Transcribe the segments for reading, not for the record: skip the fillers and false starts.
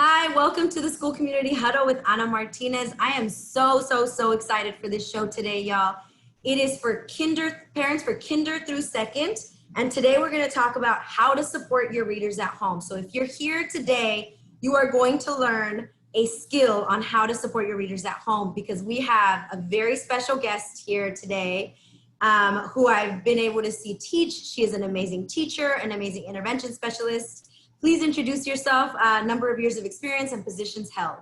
Hi, welcome to the School Community Huddle with Ana Martinez. I am so excited for this show today, y'all. It is for parents for kinder through second. And today we're going to talk about how to support your readers at home. So if you're here today, you are going to learn a skill on how to support your readers at home because we have a very special guest here today who I've been able to see teach. She is an amazing teacher, an amazing intervention specialist. Please introduce yourself, number of years of experience and positions held.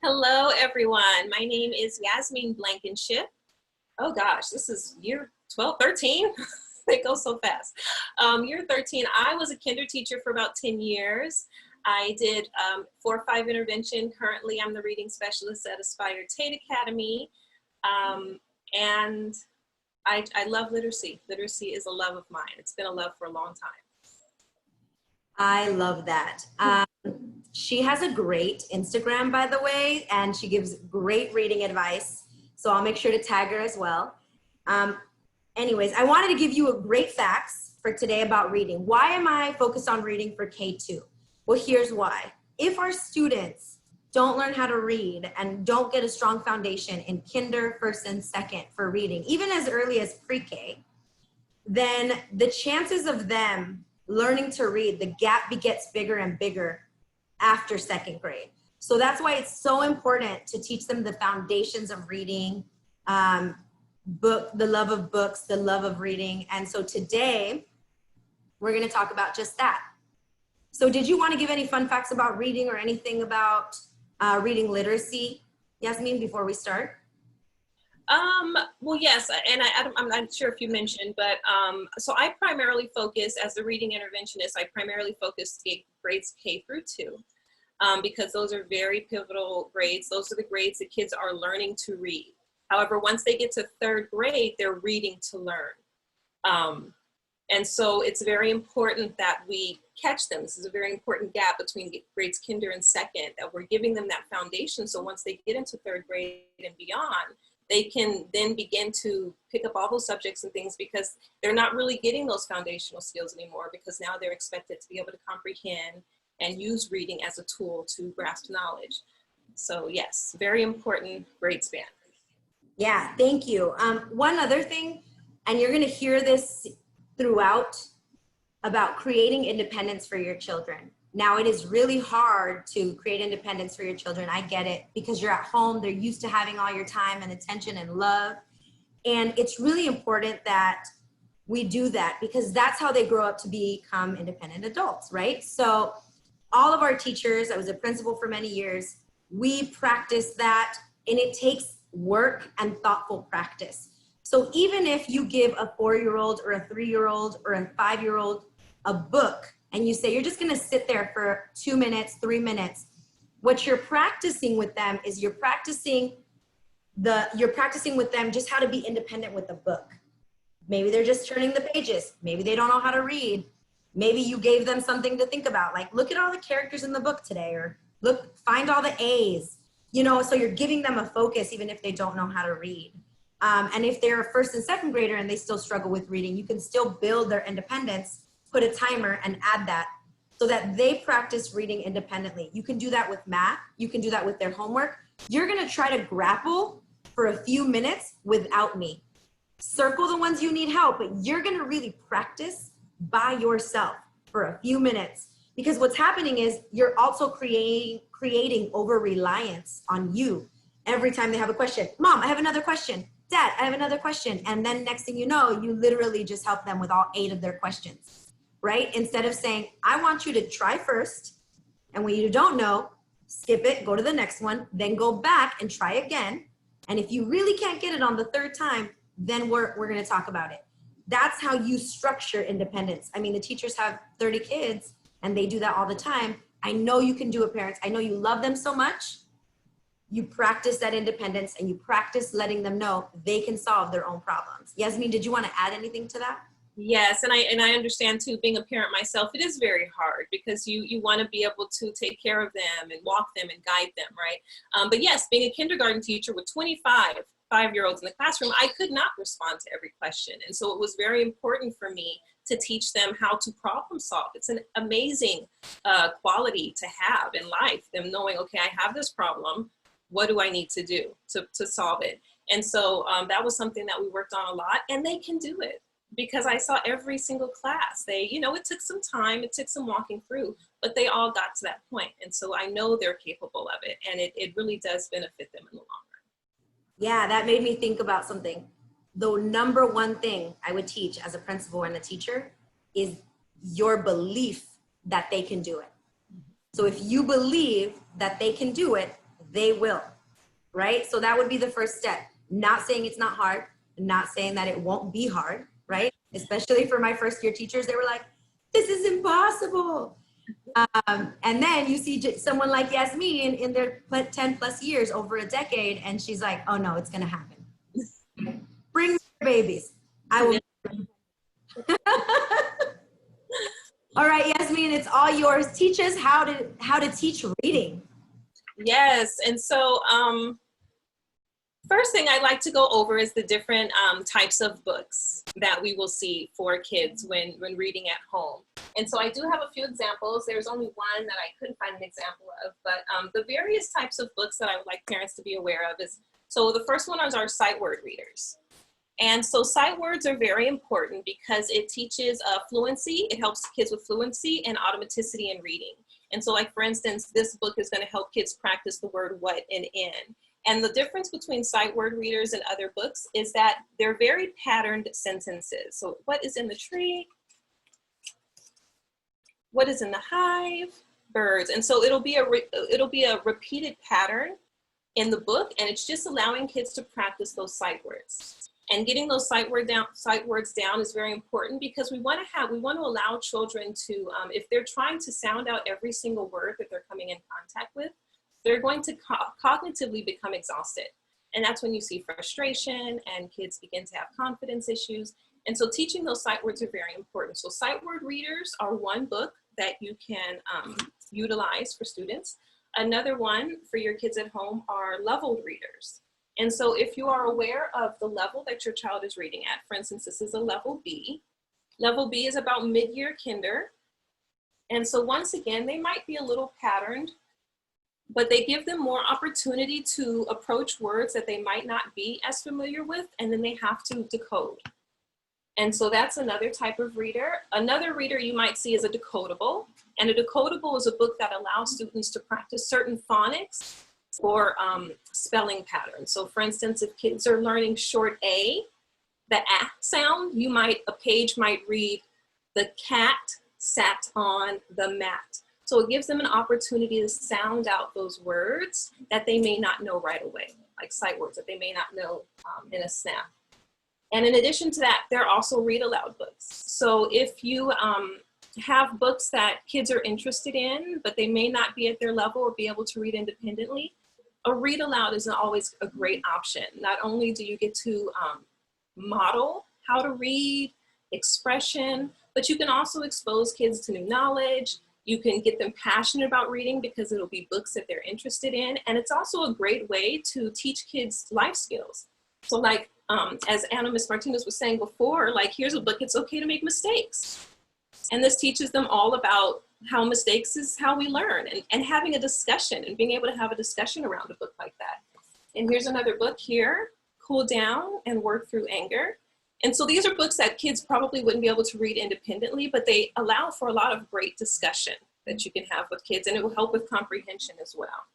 Hello, everyone. My name is Yasmin Blankenship. Oh gosh, this is year 12, 13. They go so fast. Year 13, I was a kinder teacher for about 10 years. I did 4 or 5 intervention. Currently, I'm the reading specialist at Aspire Tate Academy. And I love literacy. Literacy is a love of mine. It's been a love for a long time. I love that. She has a great Instagram, by the way, and she gives great reading advice. So I'll make sure to tag her as well. Anyways, I wanted to give you a great facts for today about reading. Why am I focused on reading for K-2? Well, here's why. If our students don't learn how to read and don't get a strong foundation in kinder, first, and second for reading, even as early as pre-K, then the chances of them learning to read, the gap gets bigger and bigger after second grade. So that's why it's so important to teach them the foundations of reading, the love of books, the love of reading. And so today we're going to talk about just that. So did you want to give any fun facts about reading or anything about reading literacy, Yasmin, before we start? Well, yes, and I'm not sure if you mentioned, but so I primarily focus, as the reading interventionist, I primarily focus grades K through 2, because those are very pivotal grades. Those are the grades that kids are learning to read. However, once they get to 3rd grade, they're reading to learn. And so it's very important that we catch them. This is a very important gap between grades kinder and second, that we're giving them that foundation. So once they get into 3rd grade and beyond, they can then begin to pick up all those subjects and things because they're not really getting those foundational skills anymore, because now they're expected to be able to comprehend and use reading as a tool to grasp knowledge. So yes, very important grade span. Yeah, thank you. One other thing, and you're going to hear this throughout, about creating independence for your children. Now, it is really hard to create independence for your children. I get it, because you're at home, they're used to having all your time and attention and love. And it's really important that we do that, because that's how they grow up to become independent adults, right? So all of our teachers, I was a principal for many years, we practice that, and it takes work and thoughtful practice. So even if you give a 4-year-old or a 3-year-old or a 5-year-old a book, and you say, you're just gonna sit there for 2 minutes, 3 minutes, what you're practicing with them is you're practicing with them just how to be independent with the book. Maybe they're just turning the pages. Maybe they don't know how to read. Maybe you gave them something to think about, like look at all the characters in the book today, or find all the A's, so you're giving them a focus even if they don't know how to read. And if they're a 1st and 2nd grader and they still struggle with reading, you can still build their independence, put a timer and add that so that they practice reading independently. You can do that with math. You can do that with their homework. You're gonna try to grapple for a few minutes without me. Circle the ones you need help, but you're gonna really practice by yourself for a few minutes, because what's happening is you're also creating over-reliance on you. Every time they have a question, Mom, I have another question. Dad, I have another question. And then next thing you know, you literally just help them with all 8 of their questions. Right? Instead of saying, I want you to try first, and when you don't know, skip it, go to the next one, then go back and try again. And if you really can't get it on the 3rd time, then we're going to talk about it. That's how you structure independence. I mean, the teachers have 30 kids and they do that all the time. I know you can do it, parents. I know you love them so much. You practice that independence and you practice letting them know they can solve their own problems. Yasmin, did you want to add anything to that? Yes, and I understand too, being a parent myself, it is very hard because you want to be able to take care of them and walk them and guide them, right? But yes, being a kindergarten teacher with 25 5-year-olds in the classroom, I could not respond to every question. And so it was very important for me to teach them how to problem solve. It's an amazing quality to have in life, them knowing, okay, I have this problem. What do I need to do to solve it? And so that was something that we worked on a lot, and they can do it because I saw every single class. They, you know, it took some time, it took some walking through, but they all got to that point. And so I know they're capable of it, and it really does benefit them in the long run. Yeah, that made me think about something. The number one thing I would teach as a principal and a teacher is your belief that they can do it. So if you believe that they can do it, they will, right? So that would be the first step. Not saying it's not hard, not saying that it won't be hard, right? Especially for my first year teachers, they were like, this is impossible. And then you see someone like Yasmin in their 10 plus years, over a decade, and she's like, oh no, it's gonna happen. Bring your babies. I will. All right, Yasmin, it's all yours. Teach us how to teach reading. Yes, and so first thing I'd like to go over is the different types of books that we will see for kids when reading at home. And so I do have a few examples. There's only one that I couldn't find an example of, but the various types of books that I would like parents to be aware of is, so the first one is our sight word readers. And so sight words are very important because it teaches fluency. It helps kids with fluency and automaticity in reading. And so, like, for instance, this book is going to help kids practice the word what and in. And the difference between sight word readers and other books is that they're very patterned sentences. So what is in the tree? What is in the hive? Birds. And so it'll be a repeated pattern in the book, and it's just allowing kids to practice those sight words. And getting those sight words down is very important because we want to allow children to, if they're trying to sound out every single word that they're coming in contact with, they're going to cognitively become exhausted. And that's when you see frustration and kids begin to have confidence issues. And so teaching those sight words are very important. So sight word readers are one book that you can utilize for students. Another one for your kids at home are leveled readers. And so if you are aware of the level that your child is reading at, for instance, this is a level B. Level B is about mid-year kinder. And so once again, they might be a little patterned, but they give them more opportunity to approach words that they might not be as familiar with, and then they have to decode. And so that's another type of reader. Another reader you might see is a decodable. And a decodable is a book that allows students to practice certain phonics or spelling patterns. So for instance, if kids are learning short A, the A sound, a page might read, the cat sat on the mat. So it gives them an opportunity to sound out those words that they may not know right away, like sight words that they may not know in a snap. And in addition to that, there are also read aloud books. So if you have books that kids are interested in, but they may not be at their level or be able to read independently, a read aloud is always a great option. Not only do you get to model how to read, expression, but you can also expose kids to new knowledge. You can get them passionate about reading because it'll be books that they're interested in. And it's also a great way to teach kids life skills. So like, as Miss Martinez was saying before, like, here's a book, it's okay to make mistakes. And this teaches them all about how mistakes is how we learn, and having a discussion and being able to have a discussion around a book like that. And here's another book here, Cool Down and Work Through Anger. And so these are books that kids probably wouldn't be able to read independently, but they allow for a lot of great discussion that you can have with kids, and it will help with comprehension as well.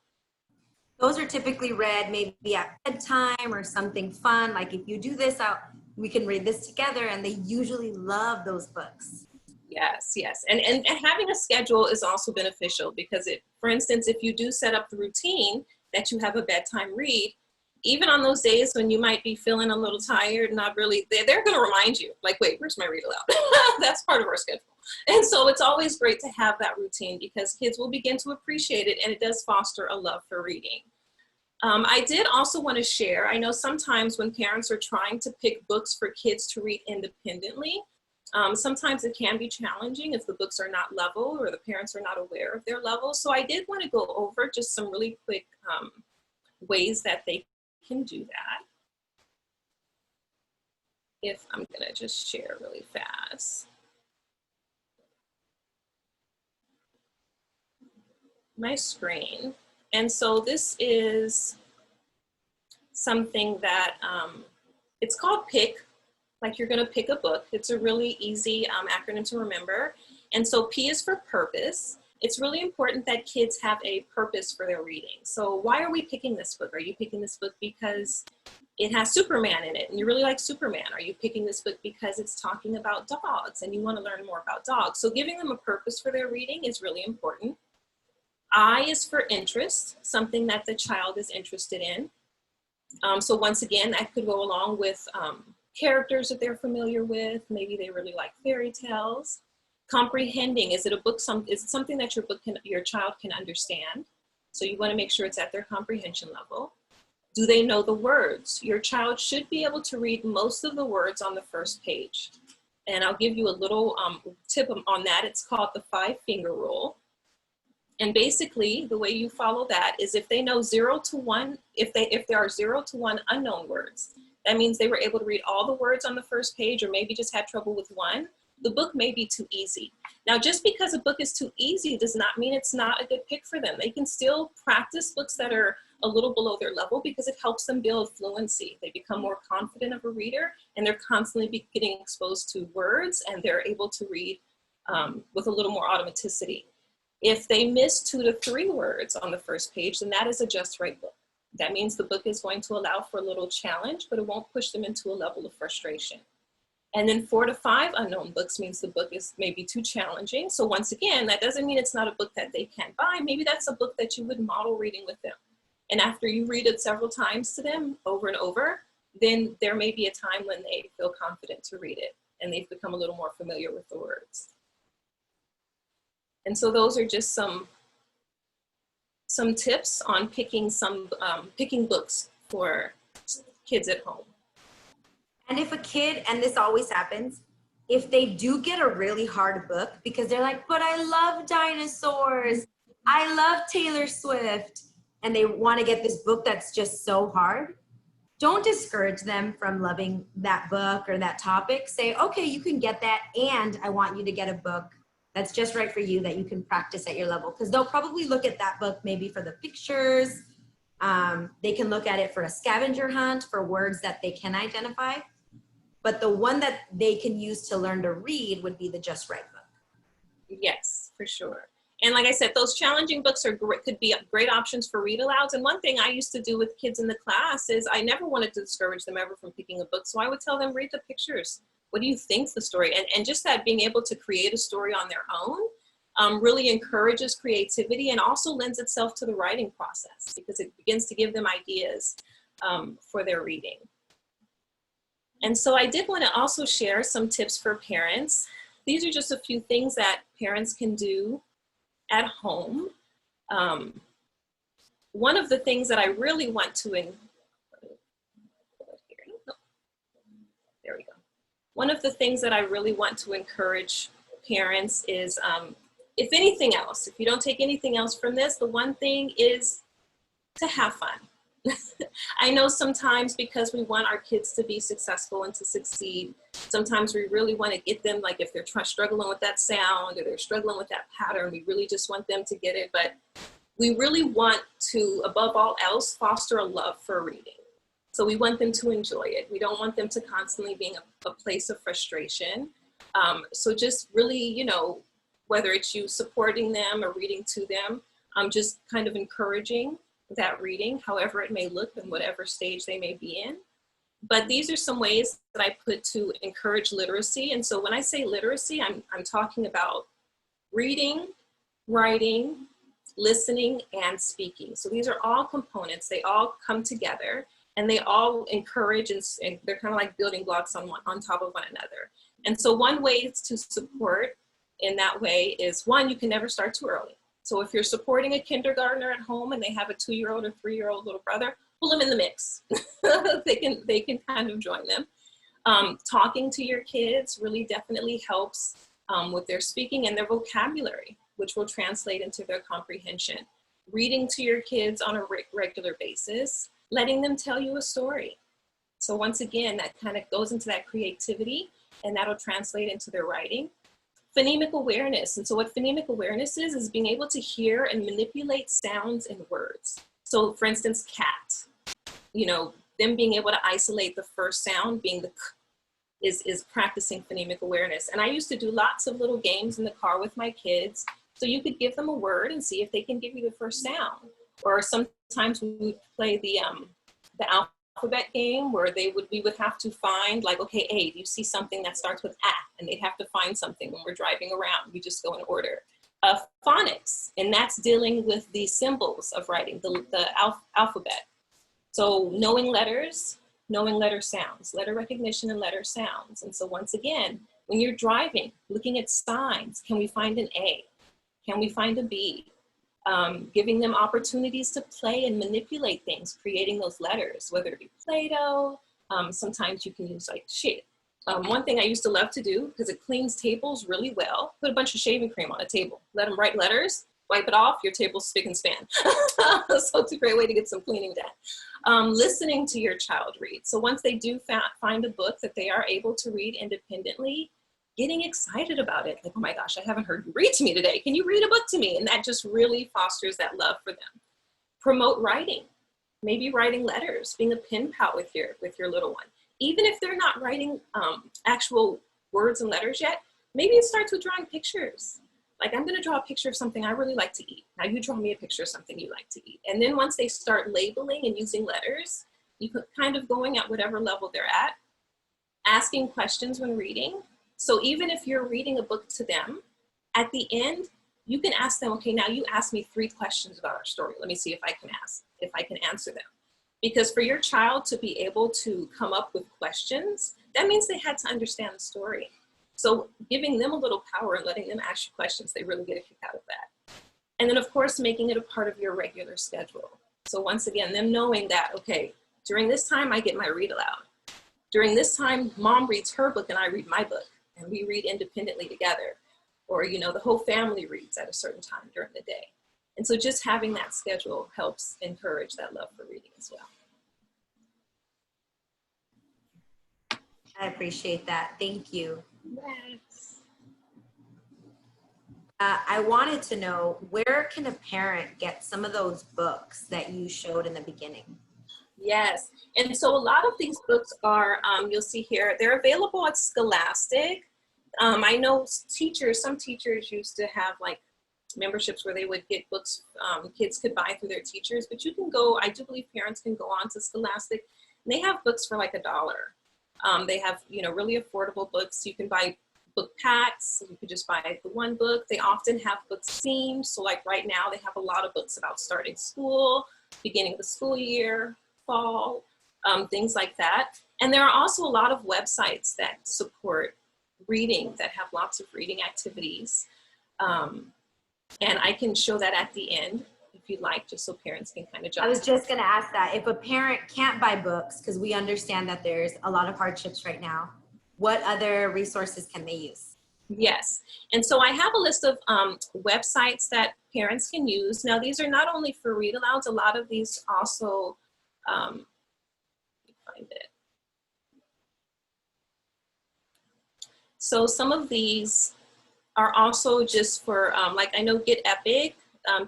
Those are typically read maybe at bedtime or something fun. Like, if you do this out, we can read this together, and they usually love those books. Yes, yes. And having a schedule is also beneficial because for instance, if you do set up the routine that you have a bedtime read, even on those days when you might be feeling a little tired, not really, they're going to remind you, like, wait, where's my read aloud? That's part of our schedule. And so it's always great to have that routine because kids will begin to appreciate it, and it does foster a love for reading. I did also want to share, I know sometimes when parents are trying to pick books for kids to read independently, sometimes it can be challenging if the books are not level or the parents are not aware of their level. So I did want to go over just some really quick ways that they can do that. If I'm going to just share really fast. my screen. And so this is something that, it's called PICK, like you're gonna pick a book. It's a really easy acronym to remember. And so P is for purpose. It's really important that kids have a purpose for their reading. So why are we picking this book? Are you picking this book because it has Superman in it and you really like Superman? Are you picking this book because it's talking about dogs and you want to learn more about dogs? So giving them a purpose for their reading is really important. I is for interest, something that the child is interested in. So once again, that could go along with characters that they're familiar with. Maybe they really like fairy tales. Comprehending, is it a book, is it something that your child can understand? So you want to make sure it's at their comprehension level. Do they know the words? Your child should be able to read most of the words on the first page. And I'll give you a little tip on that. It's called the 5-finger rule. And basically the way you follow that is if they know 0 to 1, if there are 0 to 1 unknown words, that means they were able to read all the words on the first page or maybe just had trouble with one. The book may be too easy. Now, just because a book is too easy does not mean it's not a good pick for them. They can still practice books that are a little below their level because it helps them build fluency. They become more confident of a reader and they're constantly getting exposed to words and they're able to read with a little more automaticity. If they miss 2 to 3 words on the first page, then that is a just right book. That means the book is going to allow for a little challenge, but it won't push them into a level of frustration. And then 4 to 5 unknown books means the book is maybe too challenging. So once again, that doesn't mean it's not a book that they can't buy. Maybe that's a book that you would model reading with them. And after you read it several times to them over and over, then there may be a time when they feel confident to read it and they've become a little more familiar with the words. And so those are just some tips on picking books for kids at home. And if a kid, and this always happens, if they do get a really hard book because they're like, but I love dinosaurs, I love Taylor Swift, and they want to get this book that's just so hard, don't discourage them from loving that book or that topic. Say, okay, you can get that, and I want you to get a book that's just right for you that you can practice at your level. Because they'll probably look at that book maybe for the pictures. They can look at it for a scavenger hunt for words that they can identify. But the one that they can use to learn to read would be the just right book. Yes, for sure. And like I said, those challenging books could be great options for read alouds. And one thing I used to do with kids in the class is I never wanted to discourage them ever from picking a book. So I would tell them, read the pictures. What do you think's the story? And just that being able to create a story on their own really encourages creativity and also lends itself to the writing process because it begins to give them ideas for their reading. And so I did want to also share some tips for parents. These are just a few things that parents can do at home. One of the things that I really want to, one of the things that I really want to encourage parents is, if anything else, if you don't take anything else from this, the one thing is to have fun. I know sometimes because we want our kids to be successful and to succeed, sometimes we really want to get them, like if they're struggling with that sound or they're struggling with that pattern, we really just want them to get it. But we really want to, above all else, foster a love for reading. So we want them to enjoy it. We don't want them to constantly be in a place of frustration. So just really, you know, whether it's you supporting them or reading to them, just kind of encouraging that reading, however it may look and whatever stage they may be in. But these are some ways that I put to encourage literacy. And so when I say literacy, I'm talking about reading, writing, listening, and speaking. So these are all components. They all come together and they all encourage, and they're kind of like building blocks on top of one another. And so one way to support in that way is, one, you can never start too early. So if you're supporting a kindergartner at home and they have a 2-year-old or 3-year-old little brother, pull them in the mix. they can kind of join them. Talking to your kids really definitely helps with their speaking and their vocabulary, which will translate into their comprehension. Reading to your kids on a regular basis, letting them tell you a story. So once again, that kind of goes into that creativity and that'll translate into their writing. Phonemic awareness. And so what phonemic awareness is being able to hear and manipulate sounds and words. So for instance, cat, you know, them being able to isolate the first sound being the k is practicing phonemic awareness. And I used to do lots of little games in the car with my kids. So you could give them a word and see if they can give you the first sound. Or sometimes we would play the alphabet game where we would have to find, like, okay, A, do you see something that starts with A? And they'd have to find something when we're driving around. We just go in order. Phonics, and that's dealing with the symbols of writing, the alphabet. So knowing letters, knowing letter sounds, letter recognition and letter sounds. And so once again, when you're driving, looking at signs, can we find an A? Can we find a B? Giving them opportunities to play and manipulate things, creating those letters, whether it be Play-Doh. Sometimes you can use like shit. One thing I used to love to do, because it cleans tables really well, put a bunch of shaving cream on a table, let them write letters, wipe it off, your table's spick and span. So it's a great way to get some cleaning done. Listening to your child read. So once they do find a book that they are able to read independently, getting excited about it. Like, oh my gosh, I haven't heard you read to me today. Can you read a book to me? And that just really fosters that love for them. Promote writing. Maybe writing letters, being a pen pal with your little one. Even if they're not writing actual words and letters yet, maybe it starts with drawing pictures. Like, I'm gonna draw a picture of something I really like to eat. Now you draw me a picture of something you like to eat. And then once they start labeling and using letters, you can kind of going at whatever level they're at, asking questions when reading. So even if you're reading a book to them, at the end, you can ask them, okay, now you asked me 3 questions about our story. Let me see if I can answer them. Because for your child to be able to come up with questions, that means they had to understand the story. So giving them a little power and letting them ask you questions, they really get a kick out of that. And then of course, making it a part of your regular schedule. So once again, them knowing that, okay, during this time I get my read aloud. During this time, mom reads her book and I read my book, and we read independently together. Or, you know, the whole family reads at a certain time during the day. And so just having that schedule helps encourage that love for reading as well. I appreciate that. Thank you. Yes. I wanted to know, where can a parent get some of those books that you showed in the beginning? Yes, and so a lot of these books are, you'll see here, they're available at Scholastic. I know some teachers used to have like memberships where they would get books kids could buy through their teachers, but you can go, I do believe parents can go on to Scholastic, and they have books for like $1. They have, you know, really affordable books. You can buy book packs. You could just buy the one book. They often have books themed. So like right now, they have a lot of books about starting school, beginning of the school year, fall, things like that. And there are also a lot of websites that support reading, that have lots of reading activities. And I can show that at the end if you'd like, just so parents can kind of jump. I was just going to ask that. If a parent can't buy books, because we understand that there's a lot of hardships right now, what other resources can they use? Yes, and so I have a list of websites that parents can use. Now, these are not only for read alouds, a lot of these also, let me find it. So some of these are also just for, like I know Get Epic,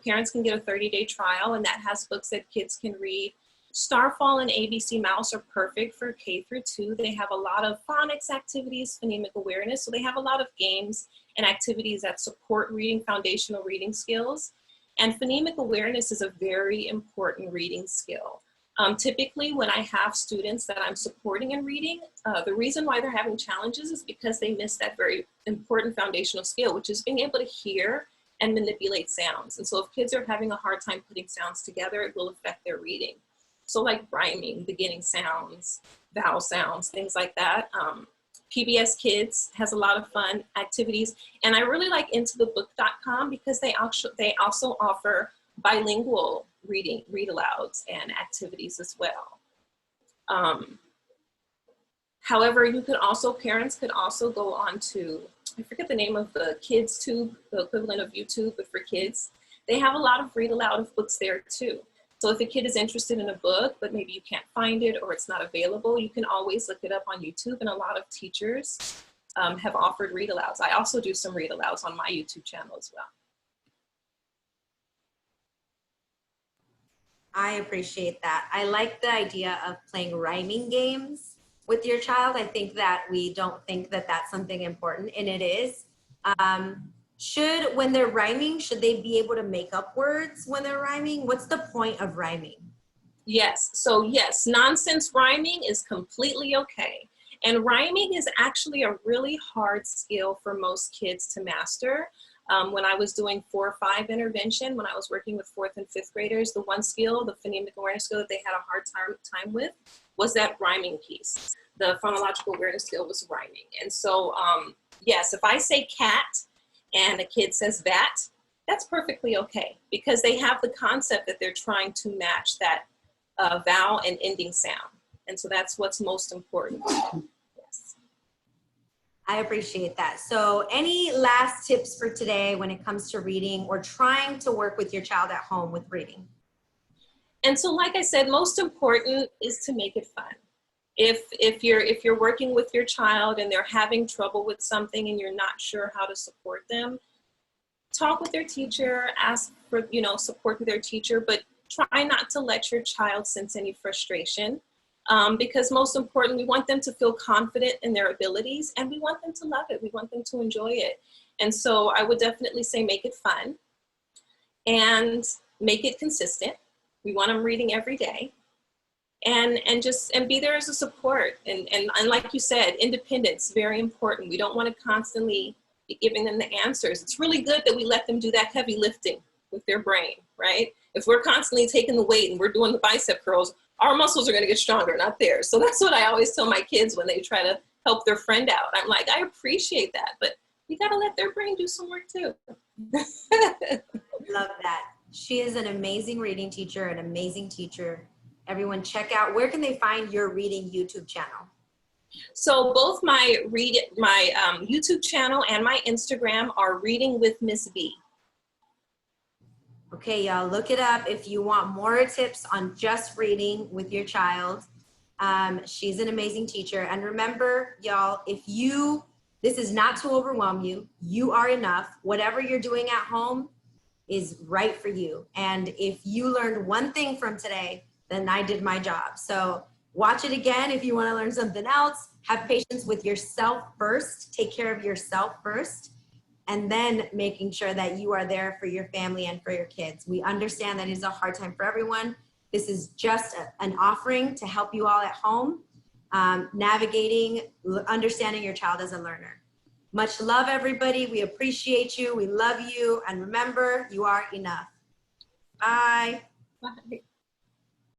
parents can get a 30-day trial, and that has books that kids can read. Starfall and ABC Mouse are perfect for K-2. They have a lot of phonics activities, phonemic awareness, so they have a lot of games and activities that support reading, foundational reading skills. And phonemic awareness is a very important reading skill. Typically, when I have students that I'm supporting in reading, the reason why they're having challenges is because they miss that very important foundational skill, which is being able to hear and manipulate sounds. And so if kids are having a hard time putting sounds together, it will affect their reading. So like rhyming, beginning sounds, vowel sounds, things like that. PBS Kids has a lot of fun activities. And I really like intothebook.com because they also offer bilingual read alouds and activities as well. However, you could also, parents could also go on to, I forget the name of the Kids Tube, the equivalent of YouTube, but for kids. They have a lot of read aloud of books there too. So if a kid is interested in a book, but maybe you can't find it or it's not available, you can always look it up on YouTube, and a lot of teachers have offered read alouds. I also do some read alouds on my YouTube channel as well. I appreciate that. I like the idea of playing rhyming games with your child. I think that we don't think that that's something important, and it is. When they're rhyming, should they be able to make up words when they're rhyming? What's the point of rhyming? Yes, so yes, nonsense rhyming is completely okay. And rhyming is actually a really hard skill for most kids to master. When I was doing 4-5 intervention, when I was working with 4th and 5th graders, the one skill, the phonemic awareness skill that they had a hard time with was that rhyming piece. The phonological awareness skill was rhyming. And so, yes, if I say cat and a kid says bat, that's perfectly okay because they have the concept that they're trying to match that vowel and ending sound. And so that's what's most important. Yes. I appreciate that. So any last tips for today when it comes to reading or trying to work with your child at home with reading? And so, like I said, most important is to make it fun. If you're working with your child and they're having trouble with something and you're not sure how to support them, talk with their teacher, ask for, support with their teacher, but try not to let your child sense any frustration. Because most important, we want them to feel confident in their abilities and we want them to love it. We want them to enjoy it. And so I would definitely say make it fun and make it consistent. We want them reading every day and be there as a support. And like you said, independence, very important. We don't want to constantly be giving them the answers. It's really good that we let them do that heavy lifting with their brain, right? If we're constantly taking the weight and we're doing the bicep curls, our muscles are going to get stronger, not theirs. So that's what I always tell my kids when they try to help their friend out. I'm like, I appreciate that, but we got to let their brain do some work too. Love that. She is an amazing reading teacher, an amazing teacher. Everyone check out, where can they find your reading YouTube channel? So both my YouTube channel and my Instagram are Reading with Miss B. Okay, y'all, look it up if you want more tips on just reading with your child. She's an amazing teacher. And remember, y'all, this is not to overwhelm you. You are enough. Whatever you're doing at home is right for you. And if you learned one thing from today, then I did my job. So watch it again if you want to learn something else. Have patience with yourself first. Take care of yourself first. And then making sure that you are there for your family and for your kids. We understand that it is a hard time for everyone. This is just an offering to help you all at home, navigating, understanding your child as a learner. Much love, everybody. We appreciate you. We love you. And remember, you are enough. Bye. Bye.